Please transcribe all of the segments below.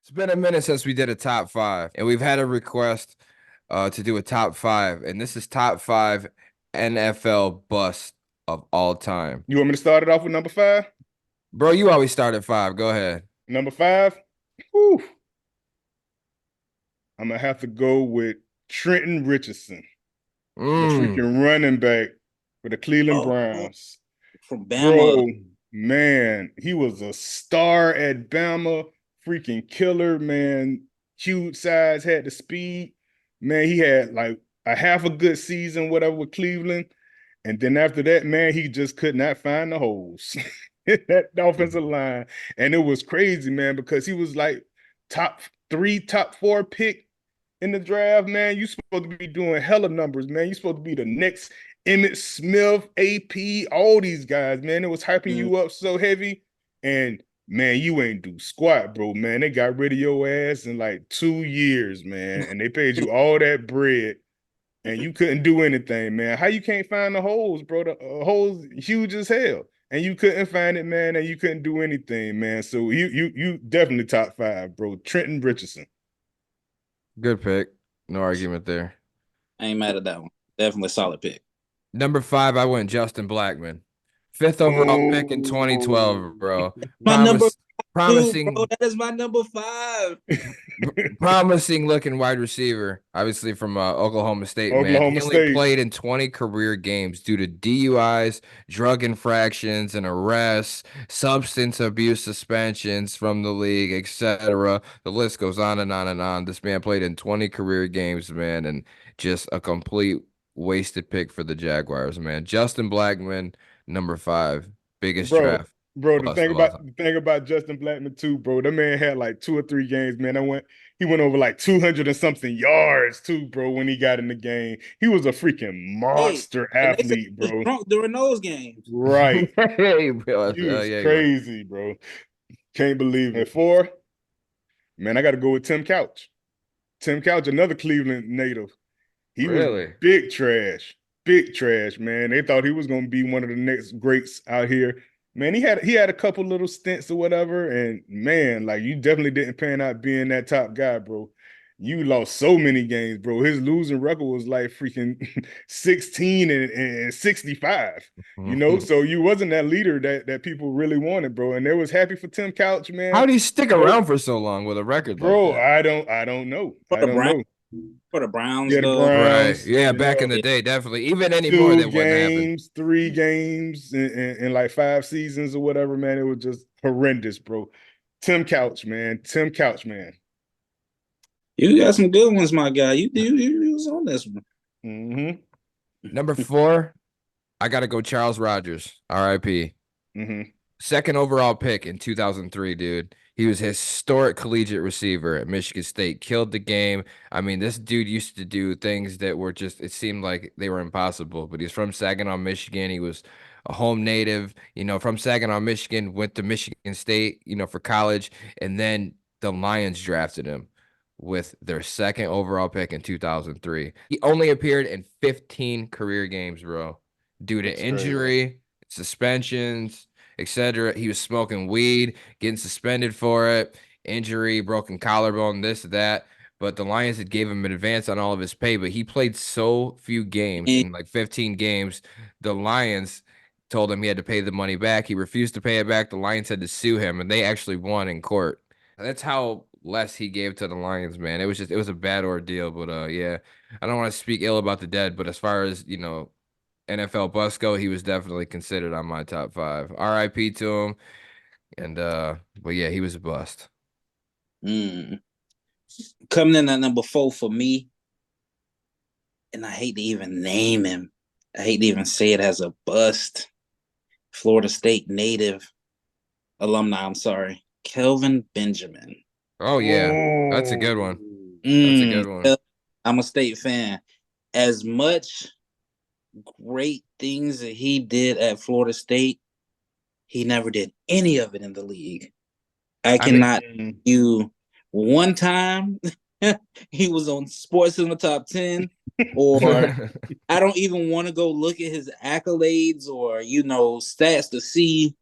It's been a minute since we did a top five, and we've had a request to do a top five, and this is top five NFL bust of all time. You want me to start it off with number five? Bro, you always start at five. Go ahead. Number five, whew, I'm gonna have to go with Trenton Richardson, the Mm. freaking running back for the Cleveland Oh, Browns. from Bama. Bro, man, he was a star at Bama, freaking killer, man. Huge size, had the speed. Man, he had like a half a good season, whatever, with Cleveland. And then after that, man, he just could not find the holes. That offensive line. And it was crazy, man, because he was like top three, top four pick in the draft, man. You supposed to be doing hella numbers, man. You supposed to be the next Emmett Smith, AP, all these guys, man. It was hyping Mm. you up so heavy. And man, you ain't do squat, bro, man. They got rid of your ass in like 2 years, man. And they paid you all that bread and you couldn't do anything, man. How you can't find the holes, bro? The holes huge as hell, and you couldn't find it, man, and you couldn't do anything, man. So you definitely top five, bro. Trenton Richardson. Good pick. No argument there. I ain't mad at that one. Definitely a solid pick. Number five, I went Justin Blackman. Fifth overall pick in Oh, 2012, bro. My number two, bro. Promising That is my number five. promising looking wide receiver, obviously from Oklahoma State, man. He Oklahoma only State, played in 20 career games due to DUIs, drug infractions and arrests, substance abuse suspensions from the league, etc. The list goes on and on and on. This man played in 20 career games, man, and just a complete wasted pick for the Jaguars, man. Justin Blackman, number five, biggest bro. draft Bro, the bust thing of all about time. the thing about Justin Blackman too, bro. That man had like 2 or 3 games, man. He went over like 200 and something yards too, bro, when he got in the game. He was a freaking Hey, monster and they said athlete, he was bro. drunk during those games. Right. Hey, bro, He was yeah, he was. crazy, bro. Can't believe it. At four, man, I got to go with Tim Couch. Tim Couch, another Cleveland native. He was Really? big trash, big trash, man. They thought he was going to be one of the next greats out here. Man, he had a couple little stints or whatever, and man, like you definitely didn't pan out being that top guy, bro. You lost so many games, bro. His losing record was like freaking 16 and 65, so you wasn't that leader that people really wanted, bro. And they was happy for Tim Couch, man. How do you stick No, around for so long with a record like bro, that? I don't know. For I the don't Browns, know. for the Browns Yeah, the though. Right. Browns, Yeah, back in the Yeah. day, definitely. Even anymore, two that wouldn't happen. games, 3 games in like 5 seasons or whatever, man. It was just horrendous, bro. Tim Couch, man. Tim Couch, man. You got some good ones, my guy. You was on this one. Mm-hmm. Number four, I got to go Charles Rogers, RIP. Mm-hmm. Second overall pick in 2003, dude. He was a historic collegiate receiver at Michigan State, killed the game. I mean, this dude used to do things that were just, it seemed like they were impossible, but he's from Saginaw, Michigan. He was a home native, from Saginaw, Michigan, went to Michigan State, for college, and then the Lions drafted him with their second overall pick in 2003. He only appeared in 15 career games, bro, due to That's crazy. injury, suspensions, etc. He was smoking weed, getting suspended for it, injury, broken collarbone, this, that. But the Lions had gave him an advance on all of his pay, but he played so few games And in like 15 games. The Lions told him he had to pay the money back. He refused to pay it back. The Lions had to sue him, and they actually won in court. That's how less he gave to the Lions, man. It was a bad ordeal, but yeah. I don't want to speak ill about the dead, but as far as, NFL bust go, he was definitely considered on my top five. RIP to him. And but yeah, he was a bust. mm, coming in at number four for me, and I hate to even name him. I hate to even say it as a bust. Florida State native alumni. I'm sorry, Kelvin Benjamin. Oh yeah. That's a good one. Oh, That's a good one. I'm a State fan. As much great things that he did at Florida State, he never did any of it in the league. I I mean, cannot you one time he was on Sports in the Top 10, or I don't even want to go look at his accolades or stats to see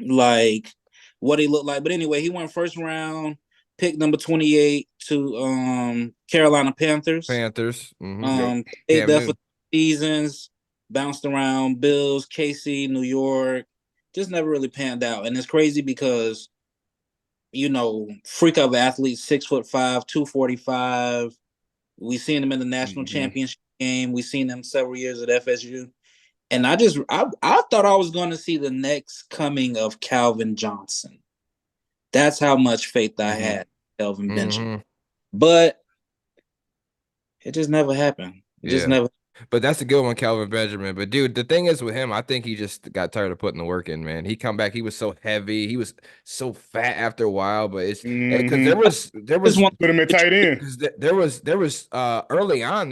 like what he looked like. But anyway, he went first round pick number 28 to Carolina Panthers. Panthers. Stayed Cam there for Newton. seasons, bounced around Bills, KC, New York, just never really panned out. And it's crazy because, freak of athlete, 6'5", 245. We seen him in the national championship game. We seen him several years at FSU. And I thought I was going to see the next coming of Calvin Johnson. That's how much faith I had in Kelvin Benjamin. But it just never happened. It just never. But that's a good one, Calvin Benjamin. But dude, the thing is with him, I think he just got tired of putting the work in, man. He come back, he was so heavy, he was so fat after a while. But it's because there was put him at tight end. Because there was early on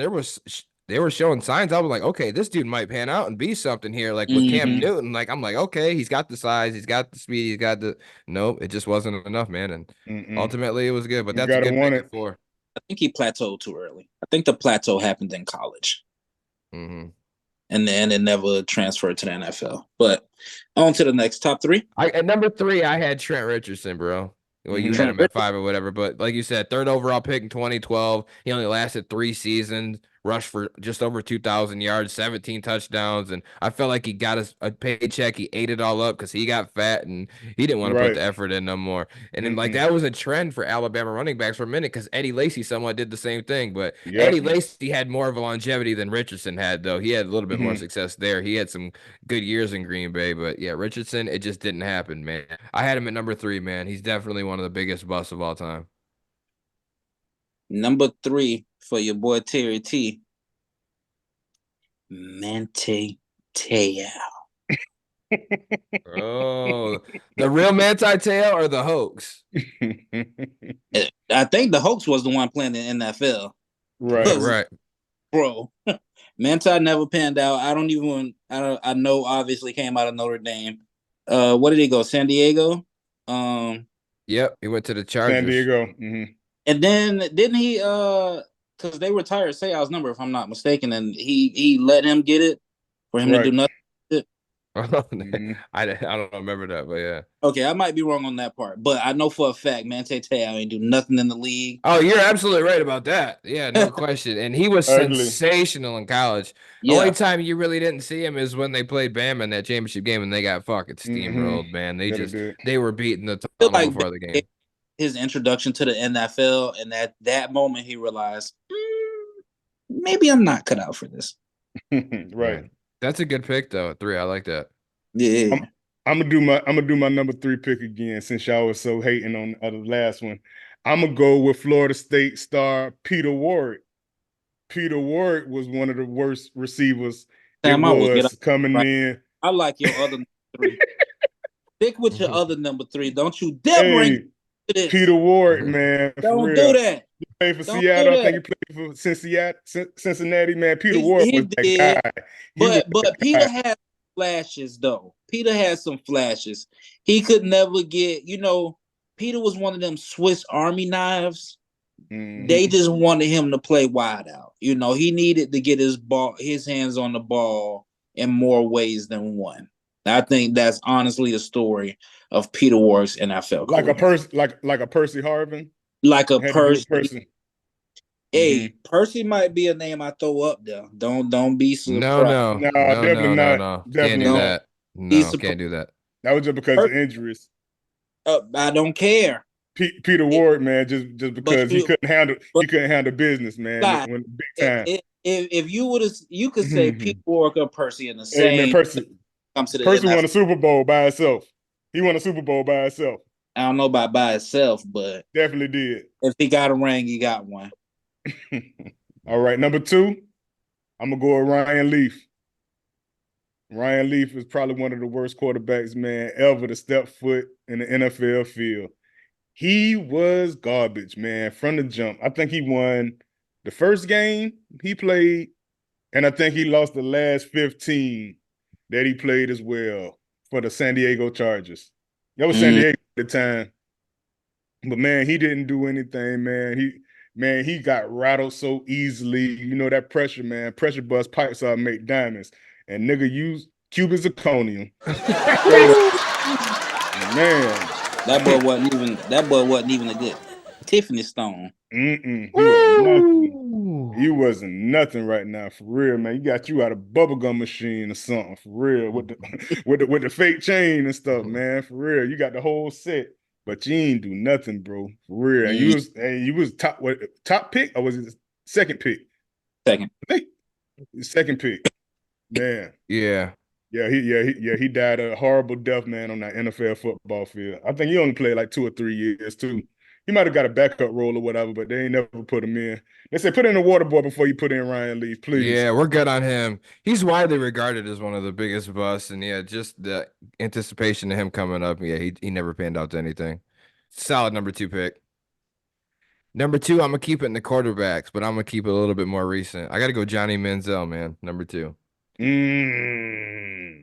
they were showing signs. I was like, okay, this dude might pan out and be something here. Like with Cam Newton, like I'm like, okay, he's got the size, he's got the speed, he's got the. Nope, it just wasn't enough, man. And ultimately, it was good. But that's a good pick at 4. I think he plateaued too early. I think the plateau happened in college. And then it never transferred to the NFL. But on to the next top 3. At number 3, I had Trent Richardson, bro. Well, you had him at 5 or whatever, but like you said, 3rd overall pick in 2012. He only lasted 3 seasons, rushed for just over 2,000 yards, 17 touchdowns, and I felt like he got a paycheck. He ate it all up because he got fat and he didn't want to put the effort in no more. And then that was a trend for Alabama running backs for a minute because Eddie Lacy somewhat did the same thing, but Eddie Lacy had more of a longevity than Richardson had, though. He had a little bit more success there. He had some good years in Green Bay, but yeah, Richardson, it just didn't happen, man. I had him at number 3, man. He's definitely one of the biggest busts of all time. Number 3 for your boy Terry T. Manti Te'o. Oh, the real Manti Te'o or the hoax? I think the hoax was the one playing in the NFL. Right. Bro, Manti never panned out. I know obviously came out of Notre Dame. What did he go? San Diego? Yep, he went to the Chargers. San Diego. And then didn't he because they retired Seau's number, if I'm not mistaken, and he let him get it for him to do nothing. I don't remember that, but yeah. Okay, I might be wrong on that part, but I know for a fact Manti Te'o ain't do nothing in the league. Oh, you're absolutely right about that. Yeah, no question. And he was sensational in college. The only time you really didn't see him is when they played Bama in that championship game and they got fucking steamrolled, man. They were beating the tunnel before the game. His introduction to the NFL, and at that moment he realized maybe I'm not cut out for this. Right. That's a good pick though. 3, I like that. Yeah. I'm gonna do my number 3 pick again since y'all was so hating on the last one. I'm gonna go with Florida State star Peter Warrick. Peter Warrick was one of the worst receivers coming in. I like your other number 3. Stick with your other number 3. Don't you dare bring this. Peter Warrick, man. Don't do that. He played for Seattle. I think he played for Cincinnati, man. Peter Warrick was that guy. But Peter had flashes, though. Peter had some flashes. He could never get, Peter was one of them Swiss Army knives. They just wanted him to play wide out. He needed to get his hands on the ball in more ways than one. I think that's honestly the story of Peter Warrick's NFL career. Like a Percy Harvin. Like a Percy. Hey, Percy might be a name I throw up there. Don't be surprised. No, definitely not. No. Can't do that. No, can't do that. That was just because of injuries. I don't care. Peter Warrick, man, just because he couldn't handle business, man. When big time. If you could say Peter Warrick or Percy in the same. Hey, man, Percy won a Super Bowl by himself. He won a Super Bowl by himself. I don't know about by himself, but definitely did. If he got a ring, he got one. All right, number 2, I'm gonna go with Ryan Leaf. Ryan Leaf is probably one of the worst quarterbacks, man, ever to step foot in the NFL field. He was garbage, man, from the jump. I think he won the first game he played, and I think he lost the last 15 that he played as well for the San Diego Chargers. That was San Diego at the time. But, man, he didn't do anything, man. He got rattled so easily. That pressure, man. Pressure bust pipes out make diamonds. And nigga used cubic zirconium. Man. That boy wasn't even a good. Tiffany Stone. He wasn't nothing. He wasn't nothing right now, for real, man. You got you out of bubblegum machine or something, for real, with the with the fake chain and stuff, man, for real. You got the whole set, but you ain't do nothing, bro, for real. And you was top pick or was it second pick? Second. I think second pick, man. Yeah. He died a horrible death, man, on that NFL football field. I think he only played like 2 or 3 years too. He might have got a backup role or whatever, but they ain't never put him in. They said put in the water boy before you put in Ryan Leaf, please. Yeah, we're good on him. He's widely regarded as one of the biggest busts, and yeah, just the anticipation of him coming up. Yeah, he never panned out to anything. Solid number 2 pick. Number 2, I'm gonna keep it in the quarterbacks, but I'm gonna keep it a little bit more recent. I gotta go Johnny Manziel, man. Number 2.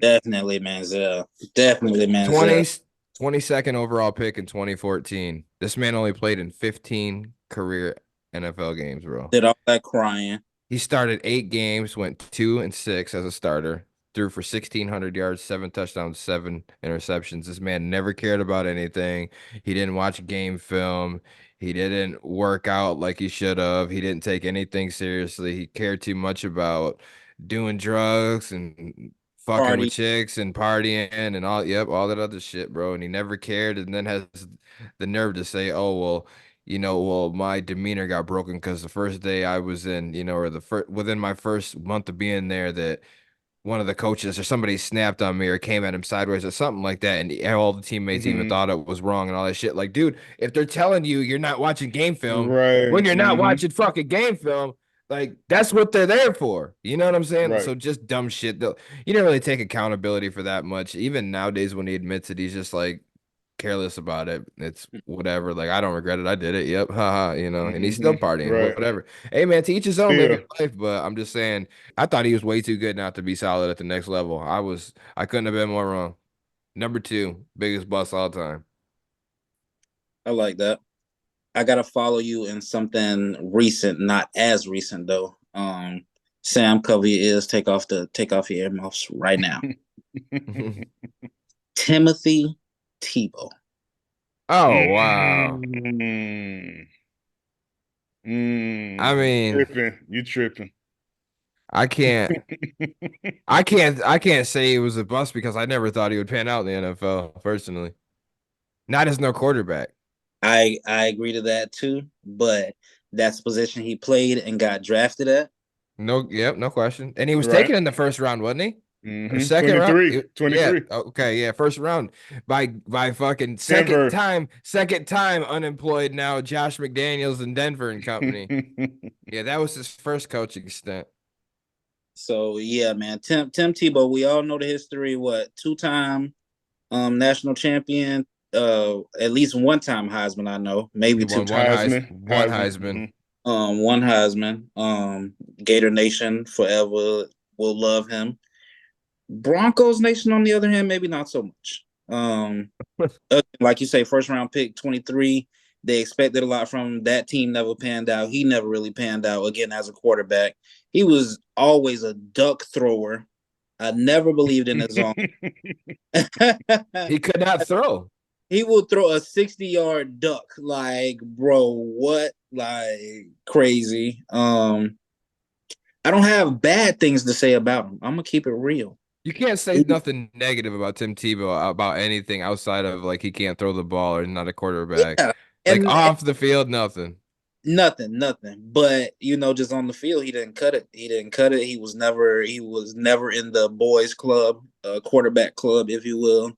Definitely Manziel. Definitely Manziel. 22nd overall pick in 2014. This man only played in 15 career NFL games, bro. Did all that crying. He started 8 games, went 2-6 as a starter, threw for 1,600 yards, 7 touchdowns, 7 interceptions. This man never cared about anything. He didn't watch game film. He didn't work out like he should have. He didn't take anything seriously. He cared too much about doing drugs and fucking with Party. chicks and partying and all that other shit, bro. And he never cared, and then has the nerve to say, "Oh, well, my demeanor got broken because the first day I was in, or within my first month of being there, that one of the coaches or somebody snapped on me or came at him sideways or something like that, and all the teammates even thought it was wrong and all that shit." Like, dude, if they're telling you you're not watching game film, Right. when you're not watching fucking game film, like that's what they're there for. You know what I'm saying? Right. So just dumb shit. Though you didn't really take accountability for that much. Even nowadays, when he admits it, he's just like careless about it. It's whatever. Like, I don't regret it. I did it. Yep. Haha. And he's still partying. Right. Whatever. Hey man, to each his own, live Still. your life. But I'm just saying, I thought he was way too good not to be solid at the next level. I couldn't have been more wrong. Number 2, biggest bust all time. I like that. I gotta follow you in something recent, not as recent though. Sam, cover your ears, take off your earmuffs right now. Timothy Tebow. Oh wow. I mean, You tripping. I can't say it was a bust because I never thought he would pan out in the NFL, personally. Not as no quarterback. I agree to that too, but that's the position he played and got drafted at. No, yep, no question. And he was Right. taken in the first round, wasn't he? Or second 23. round? 23. Yeah. Okay, yeah, first round by fucking Denver. second time unemployed now, Josh McDaniels in Denver and company. Yeah, that was his first coaching stint. So yeah, man, Tim Tebow. We all know the history. What, 2-time national champion? At least 1-time Heisman. I know, maybe 2 times. One Heisman. One Heisman. Gator Nation forever will love him. Broncos Nation, on the other hand, maybe not so much. Like you say, first round pick, 23. They expected a lot from him. That team never panned out. He never really panned out again as a quarterback. He was always a duck thrower. I never believed in his own. He could not throw. He will throw a 60-yard duck. Like, bro, what? Like, crazy. I don't have bad things to say about him. I'm gonna keep it real. You can't say nothing negative about Tim Tebow about anything outside of like he can't throw the ball or not a quarterback. Yeah. Like off the field, nothing. Nothing. But just on the field, he didn't cut it. He was never in the boys club, quarterback club, if you will.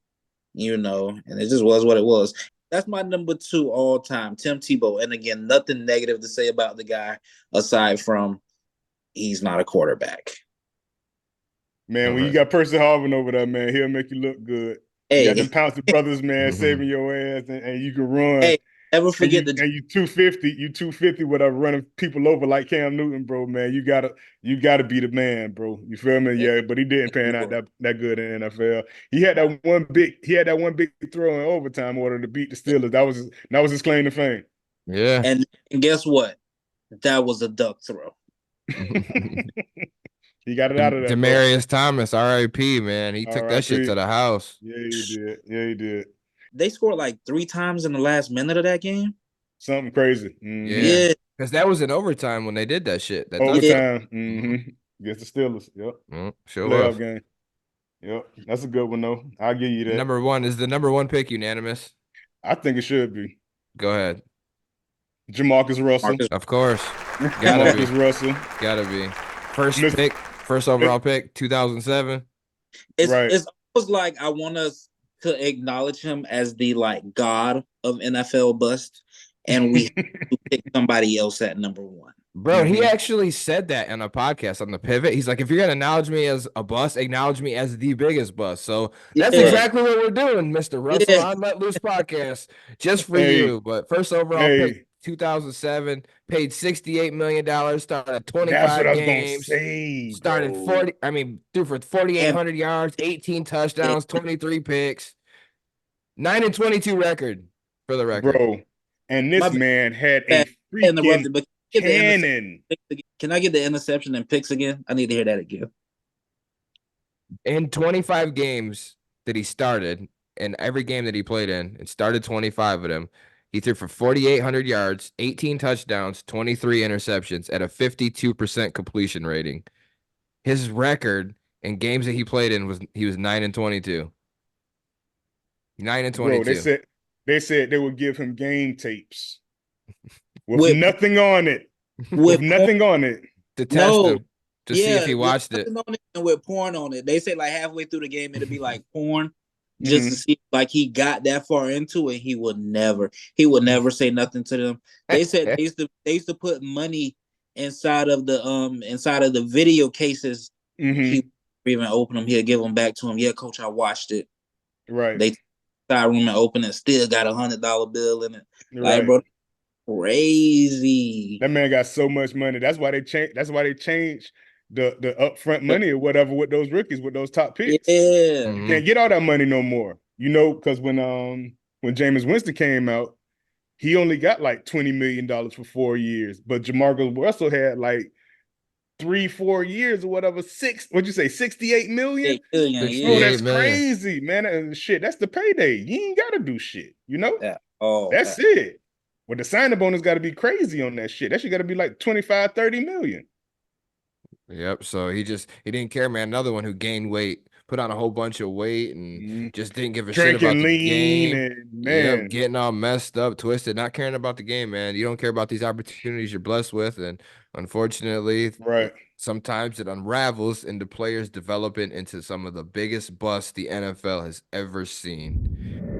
And it just was what it was. That's my number 2 all time, Tim Tebow. And again, nothing negative to say about the guy aside from he's not a quarterback. Man, when you got Percy Harvin over there, man, he'll make you look good. Hey. You got them Pouncey brothers, man, saving your ass, and you can run. Hey, never forget and you 250 without running people over like Cam Newton, bro, man. You gotta be the man, bro. You feel me? Yeah, but he didn't pan out that good in the NFL. He had that one big throw in overtime order to beat the Steelers. That was his claim to fame. Yeah. And guess what? That was a duck throw. He got it out of that. Demaryius Thomas, R.I.P. man. He took that shit to the house. Yeah, he did. They scored like 3 times in the last minute of that game. Something crazy. Yeah, Yeah, because that was in overtime when they did that shit. That touchdown. yeah. Overtime. Against the Steelers. Yep. Sure Playoff was. game. Yep. That's a good one though. I'll give you that. Number one is the number one pick unanimous. I think it should be Go ahead. Jamarcus Russell. Marcus. Of course, gotta be, Jamarcus Russell. gotta be. First Miss pick, first overall pick, 2007. Right. It's almost like I want us to acknowledge him as the like god of NFL bust, and we pick somebody else at number one. Bro, he actually said that in a podcast on the Pivot. He's like, if you're gonna acknowledge me as a bust, acknowledge me as the biggest bust. So that's Yeah, exactly what we're doing, Mr. Russell, yeah. on Let Loose podcast, just for Hey, you. But first overall pick, hey, 2007, paid $68 million, started that's what 25 I was gonna games, say, started bro. 40, I mean, threw for And 4,800 yards, 18 touchdowns, 23 picks, 9-22 record for the record. Bro. And my this man had a bad, I freaking interrupted, but cannon. can I get the interception and picks again? I need to hear that again. In 25 games that he started, in every game that he played in, and started 25 of them, he threw for 4,800 yards, 18 touchdowns, 23 interceptions at a 52% completion rating. His record in games that he played in was he was 9-22. 9 and Bro, 22 they said they would give him game tapes with With nothing on it. With with nothing on it. to test no, him to see if he with watched it. nothing on it and with porn on it. They say like halfway through the game it'll be like porn, just to Mhm. see like he got that far into it. He would never say nothing to them. They said they used to put money inside of the video cases. He Mhm. even open them. He'll give them back to him. Yeah, coach, I watched it. Right. They side room and open it, still got $100 bill in it. Like, Right. bro, crazy. That man got so much money. That's why they changed the upfront money or whatever with those rookies, with those top picks. Yeah. You can't get all that money no more. You know, because when Jameis Winston came out, he only got like $20 million for 4 years. But Jamarcus Russell had like 3-4 years or whatever. What'd you say, 68 million? 8 million, Bro, yeah. 68 that's million. crazy, man. And shit, that's the payday. You ain't gotta do shit, you know? Yeah. Oh, That's it. But the signing bonus got to be crazy on that shit. That shit got to be like 25, 30 million. Yep. So he didn't care, man. Another one who gained weight, put on a whole bunch of weight, and just didn't give a shit about Drinking the lean game. and Yep, man. getting all messed up, twisted, not caring about the game, man. You don't care about these opportunities you're blessed with, and unfortunately, Right. sometimes it unravels into players developing into some of the biggest busts the NFL has ever seen.